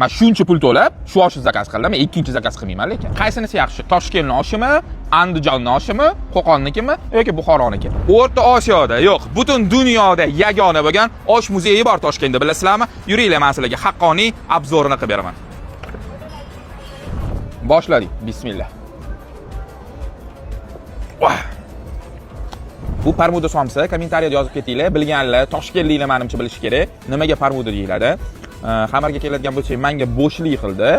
Men shuncha pul to'lab, shu oshni zakaz qildim, men ikkinchi zakaz qilmayman lekin. Qaysinisi yaxshi? Toshkentning oshimi, Andijonning oshimi, Qo'qonnikimi yoki Buxoroniki? O'rta Osiyoda, yo'q, butun dunyoda yagona bo'lgan osh muzeyi bor Toshkentda, bilasizlarmi? Yuringlar, men sizlarga haqqoniy obzorini qilib beraman. Boshladik. Bismillah. Bu parmuda somsa, kommentariyada yozib ketinglar. Bilganlar, Toshkentliklar menimcha bilish kerak. Nimaga parmuda deyiladi? Xabarga keladigan bo'lsak, menga bo'shlik qildi.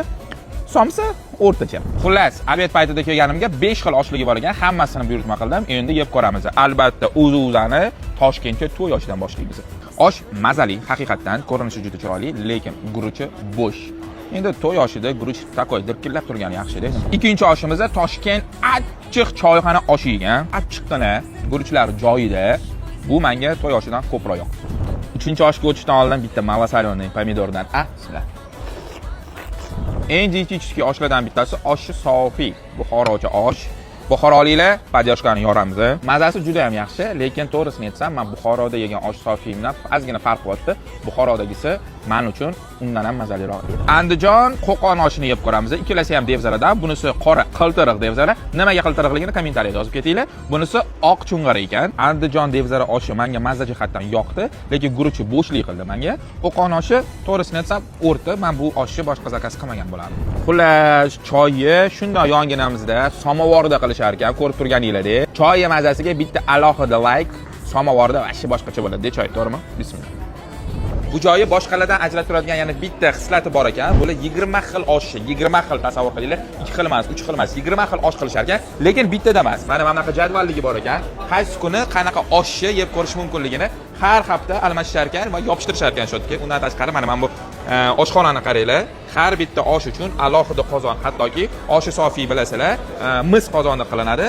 Somsa o'rtacha. Xullas, obed paytida kelganimga 5 xil oshligi bor ekan, hammasini buyurtma qildim. Endi yeb ko'ramiz. Albatta, o'z-o'zani Toshkentga to'y oshidan boshlaymiz. Osh mazali, haqiqatan ko'rinishi juda chiroyli, lekin guruchi bo'sh. Endi to'y oshida guruch takoy dirkillab turgani yaxshi-da. Ikkinchi oshimizda Toshkent achchiq choyxona oshi ekan. Achchiqqina, guruchlar joyida. Bu menga to'y oshidan ko'proq yoqdi. Uchinchi oshga o'tishdan oldin bitta malasalyonning pomidordan sizlar. Eng jiddiy oshlardan bittasi oshi sofiy, buxorocha osh. Buxoroliklar padyoshkani yoramiz. Mazasi juda ham yaxshi, lekin to'g'risini aytsam, men Buxoroda yegan osh sofiyimdan ozgina farq bo'pti. Buxorodagisi men uchun undan ham mazaliroq edi. Andijon, Qo'qon oshini yeb ko'ramiz. Ikkalasi ham devzaradan. Bunisi qora qiltiriq devzara. Nimaga qiltiriqligini kommentariyada yozib ketinglar. Bunisi oq chungar ekan. Andijon devzara oshi menga mazza jihatdan yoqdi, lekin guruchi bo'shlik qildi menga. Qo'qon oshi to'g'risini aytsam, o'rta. Men bu oshni boshqa zakaz qilmagan bo'lardim. Xullas, choyni shunday yonginamizda samovarda qilishar ekan, ko'rib turganinglardek. Choy mazasiga bitta alohida like, samovarda vashi boshqacha bo'ladi, choy, to'g'rimi? Bismillah. Bu joyi boshqalardan ajratib turadigan yana bitta xislati bor ekan. Bular 20 xil oshni, 20 xil tasavvur qilinglar. 2 xil emas, 3 xil emas, 20 xil osh qilishar ekan, lekin bittada emas. Mana bunaqa jadvalligi bor ekan. Qaysi kuni qanaqa oshni yeb ko'rish mumkinligini har hafta almashishar ekan va yopishtirishar ekan shotga. Undan tashqari mana bu oshxonani qaranglar. Har bitta osh uchun alohida qozon, hattoki oshi sofiy bilasizlar, mis qozonda qilinadi.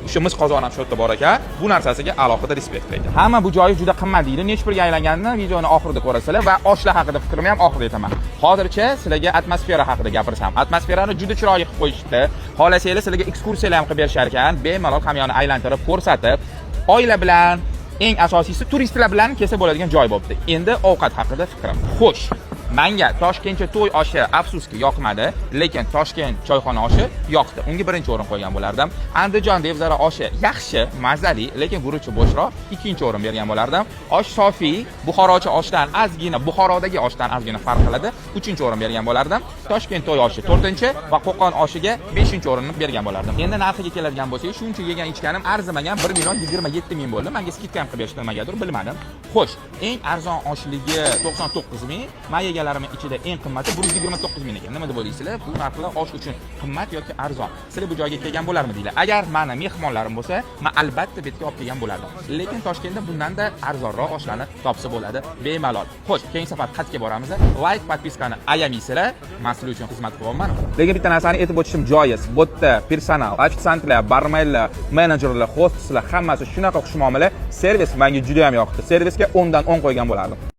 O'sha mis qozon ham shu yerda bor ekan. Bu narsasiga alohida respekt qiling. Hamma bu joyi juda qimmat deydi. Nech pulga aylanganini videoni oxirida ko'rasizlar va oshlar haqida fikrimni ham oxirida aytaman. Hozircha sizlarga atmosfera haqida gapirsam. Atmosferani juda chiroyli qilib qo'yishdi. Xohlasanglar sizlarga ekskursiyalar ham qilib berishar ekan. Bemalol hamyonni aylantirib, ko'rsatib, oila bilan, eng asosiysi turistlar bilan kelsa bo'ladigan joy bo'libdi. Endi ovqat haqida fikrim. Xo'sh, menga Toshkentcha to'y oshi afsuski yoqmadi, lekin Toshkent choyxona oshi yoqdi. Unga birinchi o'rin qo'ygan bo'lardim. Andijon devzara oshi yaxshi, mazali, lekin guruchi bo'shroq, ikkinchi o'rin bergan bo'lardim. Osh sofiy, Buxorocha oshdan ozgina, Buxorodagi oshdan ozgina farq qiladi, uchinchi o'rin bergan bo'lardim. Toshkent to'y oshi 4-chi va Qo'qon oshiga 5-o'rinni bergan bo'lardim. Endi narxiga keladigan bo'lsak, shuncha yegan ichganim arzimagan 1,27 ming bo'ldi. Menga skidka ham qilib berishdi, nimagadir bilmadim. Xo'sh, eng arzon oshligi 99 ming, men yeganlarim ichida eng qimmati 129 ming ekan. Nima deb o'ylaysizlar? Bu narxlar osh uchun qimmat yoki arzon? Sizlar bu joyga kelgan bo'larmidinglar? Agar meni mehmonlarim bo'lsa, men albatta bu yerga olib kelgan bo'lardim. Lekin Toshkentda bundan-da arzonroq oshlarni topsa bo'ladi, bemalol. Xo'sh, keyingi safar qayerga boramiz? Like, podpiskani ayamaysizlar. Men sizlar uchun xizmat qilyapman. Lekin bitta narsani aytib o'tishim joiz. Bu yerda personal, ofitsiantlar, barmenlar, menejerlar, hostlar hammasi shunaqa xushmuomala, servis menga juda ham yoqdi. Servisga 10 dan 10 qo'ygan bo'lardim.